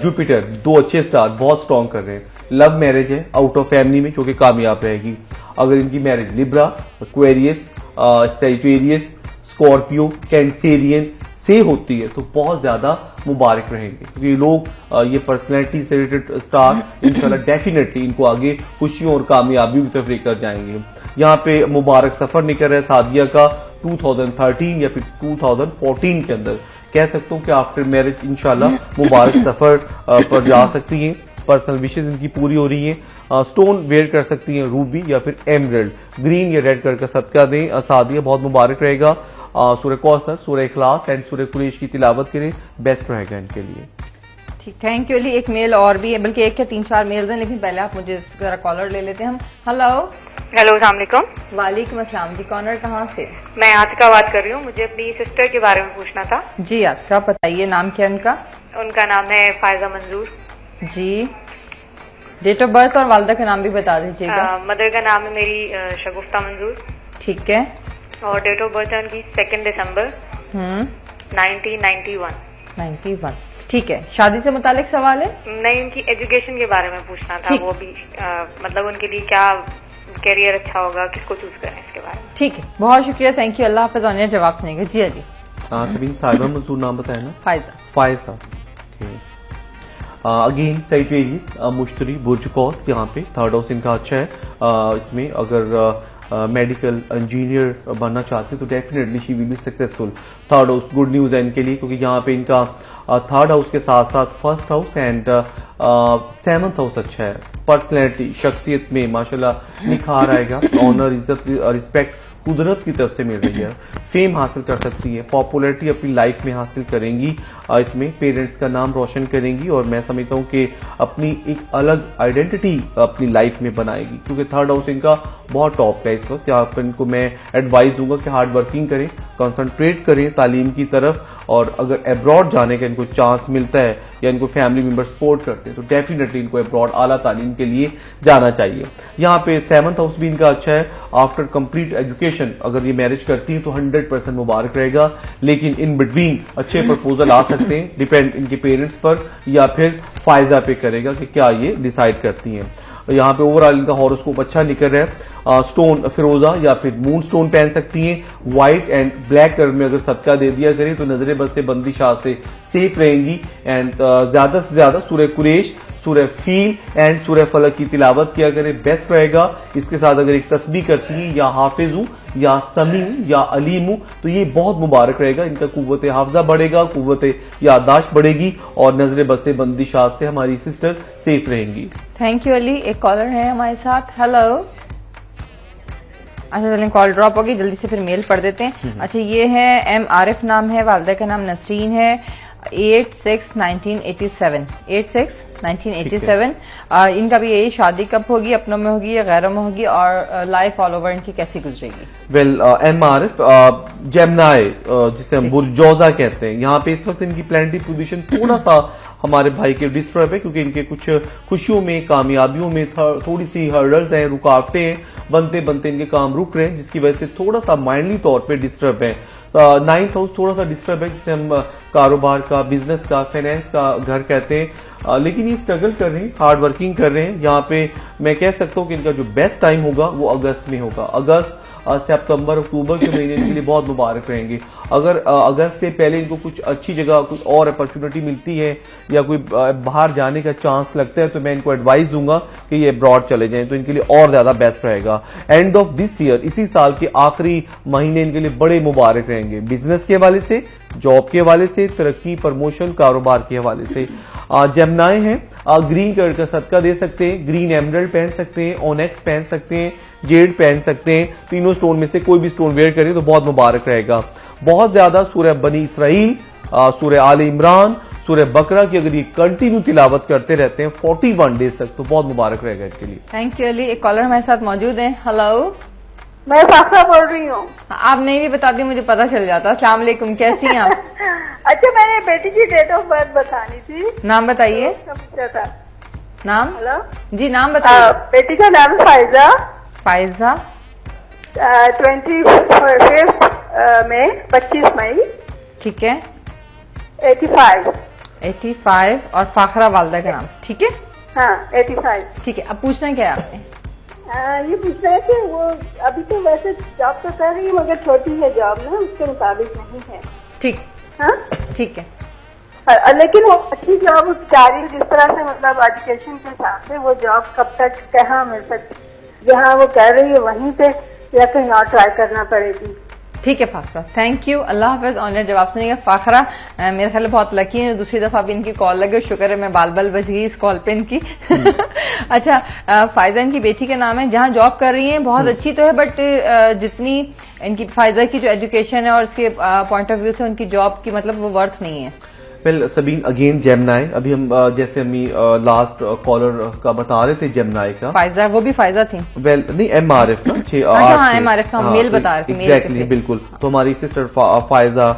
जुपिटर 2 अच्छे स्टार बहुत स्ट्रॉन्ग कर रहे हैं। लव मैरिज है आउट ऑफ फैमिली में, जो कि कामयाब रहेगी। अगर इनकी marriage Libra, Aquarius, Sagittarius, Scorpio, Cancerian से होती है तो बहुत ज्यादा मुबारक रहेंगे, क्योंकि लोग ये पर्सनैलिटी से रिलेटेड स्टार इंशाल्लाह डेफिनेटली इनको आगे खुशियों और कामयाबियों की तरफ लेकर जाएंगे। यहाँ पे मुबारक सफर निकल रहा है सादिया का 2013 या फिर 2014 के अंदर। कह सकता हूँ कि आफ्टर मैरिज इंशाल्लाह मुबारक सफर पर जा सकती हैं। पर्सनल विशेष इनकी पूरी हो रही है। स्टोन वेयर कर सकती हैं रूबी या फिर एमरल्ड, ग्रीन या रेड कलर का सदका दें। सादिया बहुत मुबारक रहेगा। सूरह कौसर, सूरह इखलास एंड सूरह कुरैश की तिलावत करें, बेस्ट रहेगा इनके लिए। ठीक, थैंक यू अली। एक मेल और भी है, बल्कि एक या 3-4 मेल्स हैं, लेकिन पहले आप मुझे जरा कॉलर ले लेते हैं हम। हेलो अस्सलाम वालेकुम। वालेकुम अस्सलाम जी, कॉलर कहाँ से? मैं आतिका बात कर रही हूँ, मुझे अपनी सिस्टर के बारे में पूछना था। जी आतिका बताइए, नाम क्या है उनका? उनका नाम है फायजा मंजूर जी। डेट ऑफ बर्थ और वालदा का नाम भी बता दीजिएगा। मदर का नाम है मेरी शगुफ्ता मंजूर। ठीक है। और डेट ऑफ बर्थ है उनकी 2 दिसंबर 1991। ठीक है। शादी से मुतालिक सवाल है? नहीं, उनकी एजुकेशन के बारे में पूछना था। वो भी मतलब उनके लिए क्या कैरियर अच्छा होगा, किसको चूज करें, इसके बारे में। ठीक है, बहुत शुक्रिया, थैंक यू। अल्लाह हाफिज़। ऑन जवाब सुनेंगे। जी अली। साहिबा मंसूर नाम बताया ना? फायजा। अगेन साइट वेरीज, मुश्तरी, बुर्ज कौस, यहाँ पे थर्ड हाउस इनका अच्छा है। इसमें अगर मेडिकल इंजीनियर बनना चाहते हैं तो definitely she will be successful. Third house good news है इनके लिए, क्योंकि यहाँ पे इनका थर्ड हाउस के साथ साथ first house and 7th house अच्छा है। पर्सनैलिटी, शख्सियत में माशाल्लाह निखार आएगा। ऑनर, इज्जत, रिस्पेक्ट कुदरत की तरफ से मिल रही है। फेम हासिल कर सकती है, पॉपुलैरिटी अपनी लाइफ में हासिल करेंगी। इसमें पेरेंट्स का नाम रोशन करेंगी और मैं समझता हूं कि अपनी एक अलग आइडेंटिटी अपनी लाइफ में बनाएगी, क्योंकि थर्ड हाउस इनका बहुत टॉप है इस वक्त। यहाँ पर इनको मैं एडवाइस दूंगा कि हार्ड वर्किंग करें, कंसंट्रेट करें तालीम की तरफ, और अगर अब्रॉड जाने का इनको चांस मिलता है या इनको फैमिली मेंबर सपोर्ट करते हैं तो डेफिनेटली इनको अब्रॉड आला तालीम के लिए जाना चाहिए। यहाँ पे 7th हाउस भी इनका अच्छा है। आफ्टर कंप्लीट एजुकेशन अगर ये मैरिज करती है तो 100% मुबारक रहेगा, लेकिन इन बिटवीन अच्छे प्रपोजल आ सकते हैं, डिपेंड इनके पेरेंट्स पर या फिर फायजा पे करेगा कि क्या ये डिसाइड करती हैं। यहाँ पे ओवरऑल इनका हॉरोस्कोप अच्छा निकल रहा है। स्टोन फिरोजा या फिर मून स्टोन पहन सकती हैं। व्हाइट एंड ब्लैक कलर में अगर सदका दे दिया करें तो नजरे बद से बंदिशाह से सेफ रहेंगी। एंड ज्यादा से ज्यादा सूरह कुरैश, सूरह फील एंड सूरह फलक की तिलावत किया करें, बेस्ट रहेगा। इसके साथ अगर एक तस्बीह करती हैं या हाफिज हूं या समी हूं या अलीम हूं तो ये बहुत मुबारक रहेगा। इनका कुव्वत हाफजा बढ़ेगा, कुव्वत याददाश्त बढ़ेगी और नजरे बद से बंदिशाह से हमारी सिस्टर सेफ रहेंगी। Thank you Ali. एक कॉलर है हमारे साथ। हेलो। अच्छा चलें, कॉल ड्रॉप होगी, जल्दी से फिर मेल पढ़ देते हैं। अच्छा, ये है एम आरिफ नाम है, वालदा का नाम नसरीन है। 86-1987 86-1987। इनका भी यही, शादी कब होगी, अपनों में होगी या गैरों में होगी, और लाइफ ऑल ओवर इनकी कैसी गुजरेगी? वेल एम आरिफ जेमिनी, जिसे हम बुर्जौजा कहते हैं, यहाँ पे इस वक्त इनकी प्लैनेटरी पोजीशन थोड़ा सा हमारे भाई के डिस्टर्ब है, क्योंकि इनके कुछ खुशियों में, कामयाबियों में थोड़ी सी हर्डल्स हैं, रुकावटें हैं, बनते बनते इनके काम रुक रहे हैं, जिसकी वजह से थोड़ा सा माइंडली तौर पे डिस्टर्ब है। 9th हाउस थोड़ा सा डिस्टर्ब है, जिसे हम कारोबार का, बिजनेस का, फाइनेंस का घर कहते हैं। लेकिन ये स्ट्रगल कर रहे हैं, हार्ड वर्किंग कर रहे हैं। यहाँ पे मैं कह सकता हूँ कि इनका जो बेस्ट टाइम होगा वो अगस्त में होगा। अगस्त, सितंबर, अक्टूबर के महीने इनके लिए बहुत मुबारक रहेंगे। अगर अगस्त से पहले इनको कुछ अच्छी जगह कुछ और अपॉर्चुनिटी मिलती है या कोई बाहर जाने का चांस लगता है तो मैं इनको एडवाइस दूंगा कि ये अब्रॉड चले जाएं, तो इनके लिए और ज्यादा बेस्ट रहेगा। एंड ऑफ दिस ईयर, इसी साल के आखिरी महीने इनके लिए बड़े मुबारक रहेंगे, बिजनेस के हवाले से, जॉब के हवाले से, तरक्की, प्रमोशन, कारोबार के हवाले से। जेमिनी हैं, ग्रीन कलर का सदका दे सकते हैं, ग्रीन एमरल्ड पहन सकते हैं, ओनेक्स पहन सकते हैं, जेड पहन सकते हैं। तीनों स्टोन में से कोई भी स्टोन वेयर करें तो बहुत मुबारक रहेगा। बहुत ज्यादा सूरह बनी इसराइल, सूरह आल इमरान, सूरह बकरा की अगर ये कंटिन्यू तिलावत करते रहते हैं 41 डेज तक तो बहुत मुबारक रहेगा इनके लिए। Thank you Ali. एक कॉलर हमारे साथ मौजूद है। हेलो। मैं फाखरा बोल रही हूँ। आप नहीं भी बताती मुझे पता चल जाता। अस्सलाम वालेकुम, कैसी हैं आप? अच्छा, मैंने बेटी की डेट ऑफ बर्थ बतानी थी। नाम बताइए। नाम? हेलो जी, नाम बताइए। बेटी का नाम फायजा। फायजा। 25 में 25 मई। ठीक है। 85 और फाखरा वालदा का नाम। ठीक है। हाँ, 85। ठीक है, अब पूछना क्या है आपने? ये पूछना है कि वो अभी तो वैसे जॉब तो कर रही है मगर छोटी है जॉब ना, उसके मुताबिक नहीं है। ठीक। हाँ, ठीक है। लेकिन वो अच्छी जॉब चाह रही, जिस तरह से मतलब एजुकेशन के हिसाब से वो जॉब कब तक कहाँ मिल सकती, जहाँ वो कह रही है वहीं पे या कहीं और ट्राई करना पड़ेगी। ठीक है फाखरा, थैंक यू, अल्लाह हाफिज। ऑनलाइन जवाब सुनिएगा फाखरा, मेरे ख्याल बहुत लकी है, दूसरी दफा भी इनकी कॉल लगे, शुक्र है मैं बाल बाल बच गई इस कॉल पे इनकी। अच्छा, फायजा इनकी बेटी का नाम है, जहां जॉब कर रही हैं बहुत अच्छी तो है, बट जितनी इनकी फायजा की जो एजुकेशन है और इसके पॉइंट ऑफ व्यू से उनकी जॉब की मतलब वो वर्थ नहीं है। वेल सबीन अगेन जेमिनाई, अभी हम जैसे हम लास्ट कॉलर का बता रहे थे जेमिनाई का, फायजा वो भी फायजा थी। वेल नहीं MRF ना 6-8 MRF का मेल बता रहे थे। एग्जैक्टली बिल्कुल। तो हमारी sister Faiza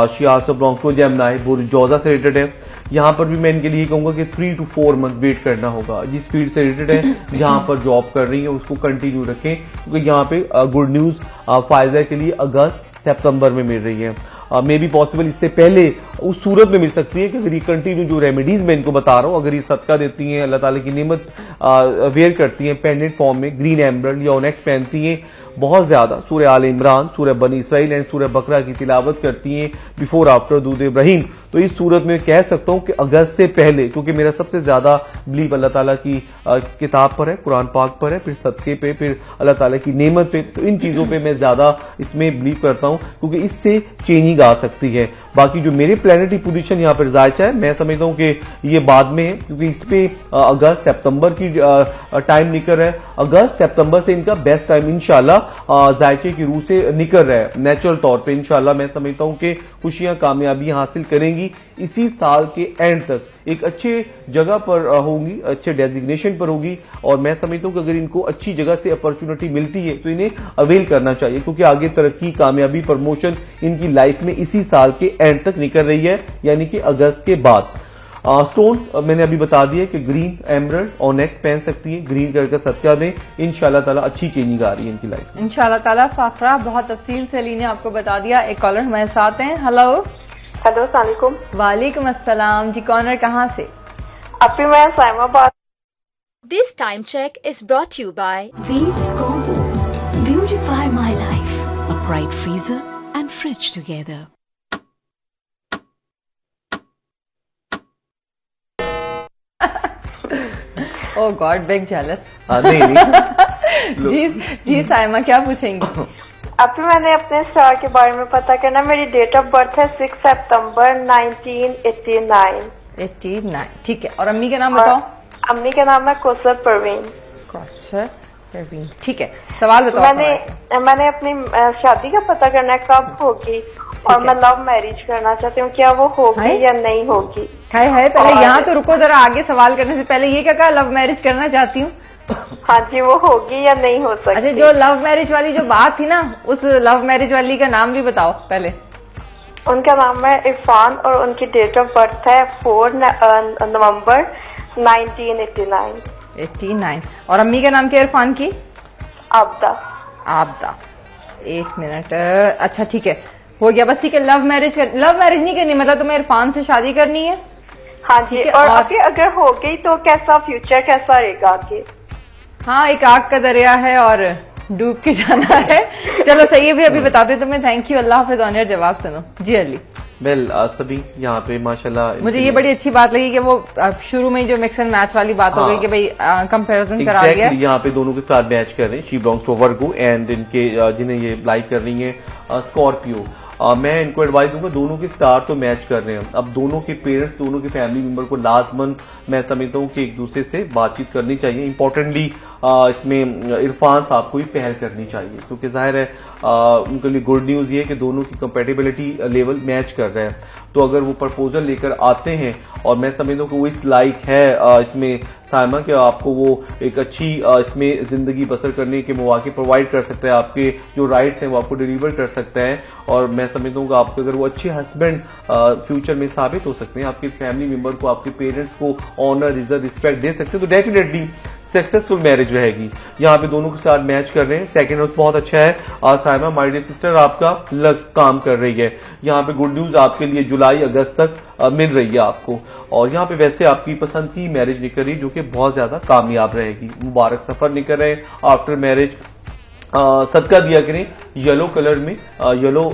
she also belongs to Gemini, वो जॉर्जिया से रिलेटेड है। यहाँ पर भी मैं इनके लिए कहूंगा कि 3 to 4 मंथ वेट करना होगा। जिस फील्ड से रिलेटेड है जहां पर जॉब कर रही है उसको कंटिन्यू रखें, क्योंकि यहाँ पे गुड न्यूज फायजा के लिए अगस्त सितंबर में मिल रही है। मे बी पॉसिबल इससे पहले उस सूरत में मिल सकती है कि अगर ये कंटिन्यू जो रेमेडीज मैं इनको बता रहा हूं, अगर ये सदका देती हैं, अल्लाह ताला की नेमत वेयर करती हैं पेंडेंट फॉर्म में, ग्रीन एमरल्ड या ओनेक्स पहनती हैं, बहुत ज्यादा सूरह आल इमरान, सूरह बनी इसराइल एंड सूरह बकरा की तिलावत करती हैं बिफोर आफ्टर दूध इब्राहिम, तो इस सूरत में कह सकता हूं कि अगस्त से पहले, क्योंकि मेरा सबसे ज्यादा बिलीव अल्लाह ताला की किताब पर है, कुरान पाक पर है, फिर सदके पे, फिर अल्लाह ताला की नेमत पे, तो इन चीजों पे मैं ज्यादा इसमें बिलीव करता हूं, क्योंकि इससे चेंजिंग आ सकती है। बाकी जो मेरे प्लैनेटरी पोजीशन यहाँ पर जायचा है, मैं समझता हूं कि ये बाद में है, क्योंकि इस पे अगस्त सितंबर की टाइम निकल रहा है। अगस्त सितंबर से इनका बेस्ट टाइम इंशाल्लाह जायचे की रूह से निकल रहा है नेचुरल तौर पे। इंशाल्लाह मैं समझता हूं कि खुशियां कामयाबी हासिल करेंगी, इसी साल के एंड तक एक अच्छे जगह पर होंगी, अच्छे डेजिग्नेशन पर होगी, और मैं समझता हूं कि अगर इनको अच्छी जगह से अपॉर्चुनिटी मिलती है तो इन्हें अवेल करना चाहिए, क्योंकि आगे तरक्की, कामयाबी, प्रमोशन इनकी लाइफ में इसी साल के एंड तक निकल रही है, यानी कि अगस्त के बाद। स्टोन मैंने अभी बता दिया कि ग्रीन एमरल्ड और नेक्स्ट पहन सकती है, ग्रीन कलर का सदका दें, इंशाल्लाह ताला अच्छी चेंजिंग आ रही है इनकी लाइफ में इंशाल्लाह ताला। फाखरा बहुत तफसील से अली ने आपको बता दिया। एक कॉलर हमारे साथ हैं। हेलो अस्सलाम वालेकुम। वालेकुम अस्सलाम जी, कॉलर कहाँ से? अभी मैं Islamabad. This time check is brought to you by Waves Combo. Beautify my life. A bright freezer and fridge together. Oh God, big jealous. नहीं जी साइमा क्या पूछेंगी? अभी मैंने अपने स्टार के बारे में पता करना। मेरी डेट ऑफ बर्थ है 6 सितंबर 1989। 89, ठीक है। और अम्मी का नाम बताओ। अम्मी का नाम है कौसर परवीन। कौसर परवीन, ठीक है। सवाल बताओ। मैंने अपनी शादी का पता करना है कब होगी, और मैं लव मैरिज करना चाहती हूँ, क्या वो होगी या नहीं होगी? है पहले यहाँ तो रुको जरा, आगे सवाल करने से पहले ये क्या कहा, लव मैरिज करना चाहती हूँ? हाँ जी, वो होगी या नहीं हो सकती? अच्छा, जो लव मैरिज वाली जो बात थी ना, उस लव मैरिज वाली का नाम भी बताओ पहले। उनका नाम है इरफान और उनकी डेट ऑफ बर्थ है 4 नवंबर 1989। 89। और अम्मी का नाम क्या है इरफान की? आबदा। आबदा, 1 मिनट। अच्छा ठीक है, हो गया बस, ठीक है। लव मैरिज नहीं करनी, मतलब तुम्हें इरफान से शादी करनी है? हाँ जी। और अगर हो गई तो कैसा फ्यूचर कैसा रहेगा आगे? हाँ, एक आग का दरिया है और डूब के जाना है। चलो सही है भी, अभी बताते तुम्हें। थैंक यू, अल्लाह हाफिज। ऑन एयर जवाब सुनो जी अली। वेल सभी यहाँ पे माशाल्लाह मुझे ये बड़ी अच्छी बात लगी कि वो शुरू में जो मिक्स एंड मैच वाली बात हो गई कि भाई कंपैरिजन करा दिया। यहाँ पे दोनों के साथ मैच कर रहे हैं। She belongs to Virgo and इनके जिन्हें ये लाइक कर रही है स्कॉर्पियो। मैं इनको एडवाइस दूंगा, दोनों के स्टार तो मैच कर रहे हैं, अब दोनों के पेरेंट्स, दोनों के फैमिली मेंबर को लाजमन मैं समझता हूँ कि एक दूसरे से बातचीत करनी चाहिए। इंपॉर्टेंटली इसमें इरफान साहब को ही पहल करनी चाहिए, क्योंकि जाहिर है उनके लिए गुड न्यूज ये है कि दोनों की कंपेटेबिलिटी लेवल मैच कर रहे हैं। तो अगर वो प्रपोजल लेकर आते हैं, और मैं समझता हूँ कि वो इस लायक है इसमें साइमा कि आपको वो एक अच्छी इसमें जिंदगी बसर करने के मौके प्रोवाइड कर सकता है, आपके जो राइट्स हैं वो आपको डिलीवर कर सकता है। और मैं समझता हूँ कि आपके अगर वो अच्छे हस्बैंड फ्यूचर में साबित हो सकते हैं, आपके फैमिली मेंबर को, आपके पेरेंट्स को ऑनर, इज्जत, रिस्पेक्ट दे सकते हैं, तो डेफिनेटली सक्सेसफुल मैरिज रहेगी। यहाँ पे दोनों के साथ मैच कर रहे हैं। सेकंड हाउस बहुत अच्छा है। साइमा माय डियर सिस्टर, आपका लक काम कर रही है। यहाँ पे गुड न्यूज आपके लिए जुलाई अगस्त तक मिल रही है आपको। और यहाँ पे वैसे आपकी पसंद की मैरिज निकल रही है, जो कि बहुत ज्यादा कामयाब रहेगी। मुबारक सफर निकल रहे हैं आफ्टर मैरिज। सदका दिया करें येलो कलर में, येलो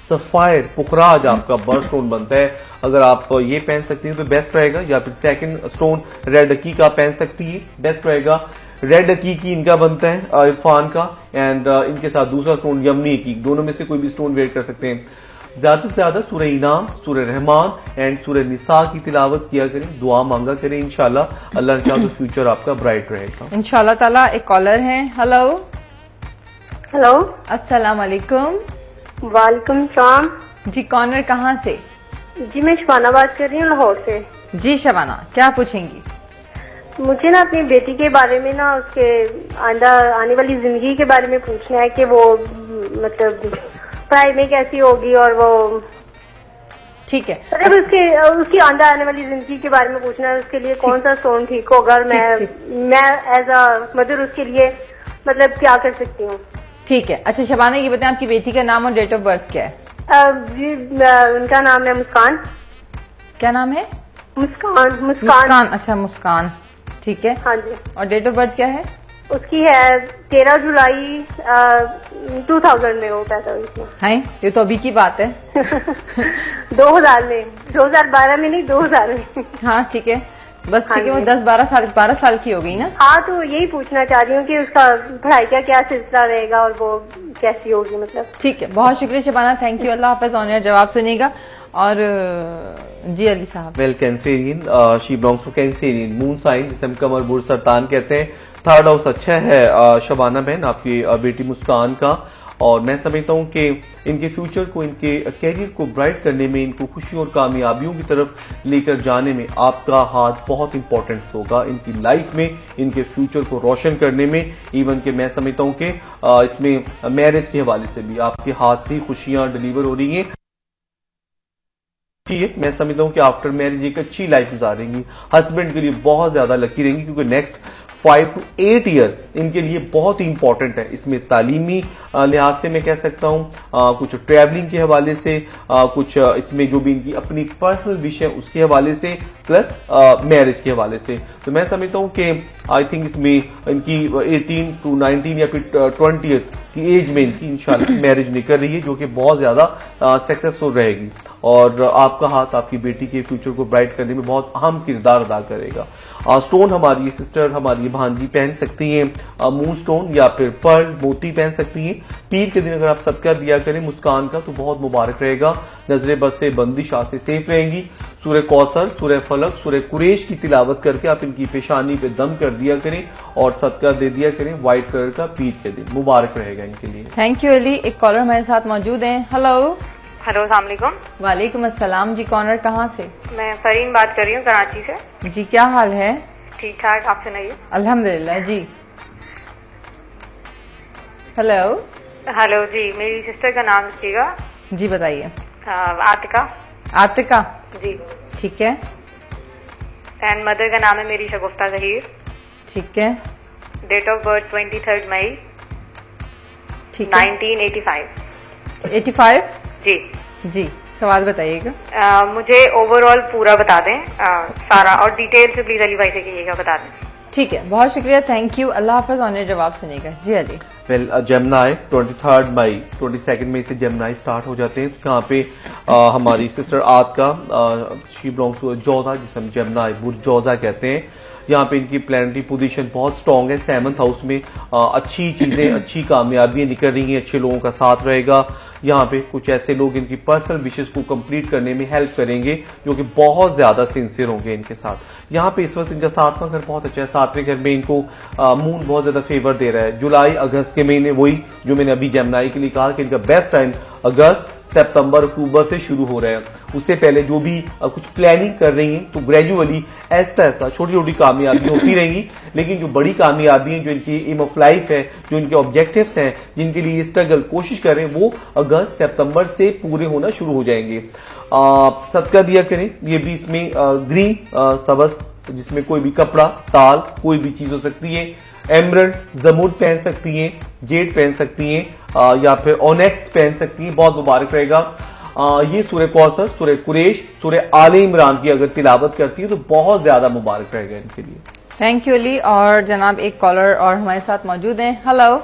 सफायर पुखराज आपका बर्ड स्टोन बनता है। अगर आप ये पहन सकती हैं तो बेस्ट रहेगा, या फिर सेकंड स्टोन रेड अकीक आप पहन सकती है, बेस्ट रहेगा। रेड अकीकी इनका बनता है इरफान का, एंड इनके साथ दूसरा स्टोन यमनी अकीक, दोनों में से कोई भी स्टोन वेयर कर सकते हैं। ज्यादा से ज्यादा सूरह इनाम, सूरह रहमान एंड सूरह निसा की तिलावत किया करें, दुआ मांगा करें, इंशाल्लाह अल्लाह ने चाहा तो फ्यूचर आपका ब्राइट रहेगा इंशाल्लाह ताला। एक कॉलर है। हेलो हेलो, अस्सलाम वालेकुम। वालेकुम सलाम जी, कॉर्नर कहाँ से? जी, मैं शबाना बात कर रही हूँ लाहौर से। जी शबाना, क्या पूछेंगी? मुझे ना अपनी बेटी के बारे में ना, उसके आने वाली जिंदगी के बारे में पूछना है कि वो मतलब पढ़ाई में कैसी होगी, और वो ठीक है। मतलब उसकी आने वाली जिंदगी के बारे में पूछना है, उसके लिए कौन सा स्टोन ठीक होगा, और मैं एज अ मदर उसके लिए मतलब क्या कर सकती हूँ? ठीक है। अच्छा शबाना, ये बताएं आपकी बेटी का नाम और डेट ऑफ बर्थ क्या है? जी, उनका नाम है मुस्कान। क्या नाम है? मुस्कान। मुस्कान। अच्छा मुस्कान, ठीक है। हाँ जी। और डेट ऑफ बर्थ क्या है? उसकी है 13 जुलाई 2000 में वो पैदा हुई थी। है, ये तो अभी की बात है। 2000 में, 2012 में नहीं, 2000 में। हाँ ठीक है, बस ठीक है। वो 12 साल की हो गई ना? हाँ, तो यही पूछना चाह रही हूँ कि उसका पढ़ाई का क्या सिलसिला रहेगा और वो कैसी होगी मतलब। ठीक है, बहुत शुक्रिया शबाना, थैंक यू। अल्लाह हाफिज। ऑन एयर जवाब सुनिएगा। और जी अली साहब। Well, Cancerian, she belongs to Cancerian moon sign, जिसे हम कमर बुर सरतान कहते हैं। थर्ड हाउस अच्छा है शबाना बहन आपकी बेटी मुस्कान का, और मैं समझता हूं कि इनके फ्यूचर को, इनके कैरियर को ब्राइट करने में, इनको खुशी और कामयाबियों की तरफ लेकर जाने में आपका हाथ बहुत इंपॉर्टेंट होगा, इनकी लाइफ में, इनके फ्यूचर को रोशन करने में। इवन कि मैं समझता हूं कि इसमें मैरिज के हवाले से भी आपके हाथ से खुशियां डिलीवर हो रही हैं। मैं समझता हूं कि आफ्टर मैरिज एक अच्छी लाइफ गुजारेंगी, हस्बैंड के लिए बहुत ज्यादा लकी रहेंगी, क्योंकि नेक्स्ट 5 to 8 ईयर इनके लिए बहुत ही इंपॉर्टेंट है। इसमें तालीमी लिहाज से मैं कह सकता हूं, कुछ ट्रैवलिंग के हवाले से, कुछ इसमें जो भी इनकी अपनी पर्सनल विषय उसके हवाले से, प्लस मैरिज के हवाले से। तो मैं समझता हूं कि आई थिंक इसमें इनकी 18 to 19 या फिर 20 की एज में इनकी इंशाल्लाह मैरिज निकल रही है, जो कि बहुत ज्यादा सक्सेसफुल रहेगी, और आपका हाथ आपकी बेटी के फ्यूचर को ब्राइट करने में बहुत अहम किरदार अदा करेगा। स्टोन हमारी सिस्टर, हमारी भांजी पहन सकती हैं, मून स्टोन या फिर पर्ल मोती पहन सकती हैं। पीर के दिन अगर आप सदका दिया करें मुस्कान का तो बहुत मुबारक रहेगा, नजरे बद से, बंदिश से सेफ रहेंगी। सूरह कौसर, सूरह फलक, सूरह कुरैश की तिलावत करके आप इनकी पेशानी पे दम कर दिया करें और सदका दे दिया करें व्हाइट कलर का, पीर के दिन मुबारक रहेगा इनके लिए। Thank you Ali. एक कॉलर हमारे साथ मौजूद है। हेलो। हेलो, अस्सलाम वालेकुम। वालेकुम अस्सलाम। जी, कॉर्नर कहाँ से? मैं फरीन बात कर रही हूँ कराची से। जी, क्या हाल है? ठीक ठाक, आप सुनाइए। अल्हम्दुलिल्लाह जी। हेलो। हेलो जी, मेरी सिस्टर का नाम लिखिएगा। जी बताइए। आतिका। आतिका जी, ठीक है। एंड मदर का नाम है मेरी शगुफ्ता जहीर। ठीक है। डेट ऑफ बर्थ 23 मई ठीक है। 1985। 85? जी जी, सवाल बताइएगा। मुझे ओवरऑल पूरा बता दें सारा, और डिटेल से प्लीज अली भाई से कहिएगा, बता दें। ठीक है, बहुत शुक्रिया, थैंक यू। अल्लाह हाफिज। ऑन एयर जवाब सुनिएगा। जी अली। वेल, जेमिनी 23 मई 22 मई से जेमिनी स्टार्ट हो जाते हैं। तो यहाँ पे हमारी sister Atika, she belongs to जौजा, जिसे हम जेमिनी बुर्ज जौजा कहते हैं। यहाँ पे इनकी प्लैनेटरी पोजीशन बहुत स्ट्रांग है, 7th हाउस में अच्छी चीजें, अच्छी कामयाबियां निकल रही हैं, अच्छे लोगों का साथ रहेगा। यहाँ पे कुछ ऐसे लोग इनकी पर्सनल विशेष को कंप्लीट करने में हेल्प करेंगे, जो कि बहुत ज्यादा सिंसियर होंगे इनके साथ। यहाँ पे इस वक्त इनका 7वां घर बहुत अच्छा है, 7वें घर में इनको मून बहुत ज्यादा फेवर दे रहा है। जुलाई अगस्त के महीने, वही जो मैंने अभी जेमिनी के लिए कहा कि इनका बेस्ट टाइम अगस्त, सितंबर, अक्टूबर से शुरू हो रहे हैं। उससे पहले जो भी कुछ प्लानिंग कर रही हैं तो ग्रेजुअली ऐसा छोटी छोटी कामयाबी होती रहेंगी, लेकिन जो बड़ी कामयाबी है, जो इनकी एम ऑफ लाइफ है, जो इनके ऑब्जेक्टिव्स हैं, जिनके लिए स्ट्रगल कोशिश कर रहे हैं, वो अगस्त सितंबर से पूरे होना शुरू हो जाएंगे। सदका दिया करें, ये भी इसमें ग्रीन सबस, जिसमें कोई भी कपड़ा, ताल, कोई भी चीज हो सकती है। एमरल्ड, जमुर्द पहन सकती हैं, जेड पहन सकती हैं, या फिर ओनेक्स पहन सकती हैं, बहुत मुबारक रहेगा। ये सूरह कौसर, सूरह कुरैश, सूरह आले इमरान की अगर तिलावत करती है तो बहुत ज्यादा मुबारक रहेगा इनके लिए। Thank you Ali. और जनाब एक कॉलर और हमारे साथ मौजूद हैं। हेलो।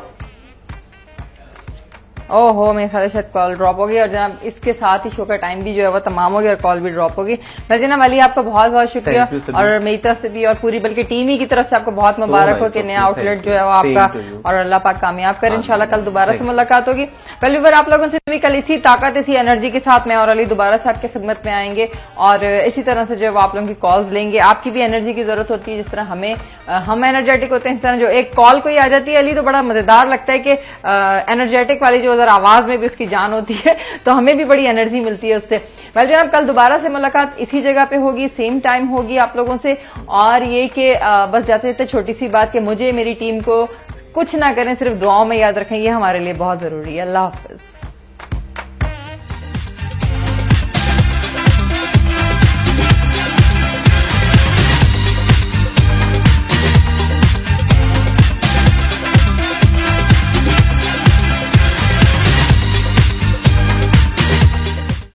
ओहो, मेरे ख्याल शायद कॉल ड्रॉप होगी और जनाब इसके साथ ही शो का टाइम भी जो है वो तमाम हो गया और कॉल भी ड्रॉप होगी। मैं जनाब अली आपका बहुत बहुत शुक्रिया और मेरी तरफ से भी और पूरी बल्कि टीम ही की तरफ से आपको बहुत मुबारक हो कि नया आउटलेट जो है वो आपका और अल्लाह पाक कामयाब करे। इंशाल्लाह कल दोबारा से मुलाकात होगी। वेल व्यूअर, आप लोगों से भी कल इसी ताकत इसी एनर्जी के साथ मैं और अली दोबारा से आपकी खिदमत में आएंगे और इसी तरह से जो है वो आप लोगों की कॉल्स लेंगे। आपकी भी एनर्जी की जरूरत होती है जिस तरह हम एनर्जेटिक होते हैं, इस तरह जो एक कॉल कोई आ जाती है अली तो बड़ा मजेदार लगता है कि एनर्जेटिक वाली जो जरा आवाज में भी उसकी जान होती है तो हमें भी बड़ी एनर्जी मिलती है उससे। वेल जनाब, कल दोबारा से मुलाकात इसी जगह पे होगी, सेम टाइम होगी आप लोगों से। और ये कि बस जाते जाते छोटी सी बात कि मुझे मेरी टीम को कुछ ना करें, सिर्फ दुआओं में याद रखें, ये हमारे लिए बहुत जरूरी है। अल्लाह हाफिज।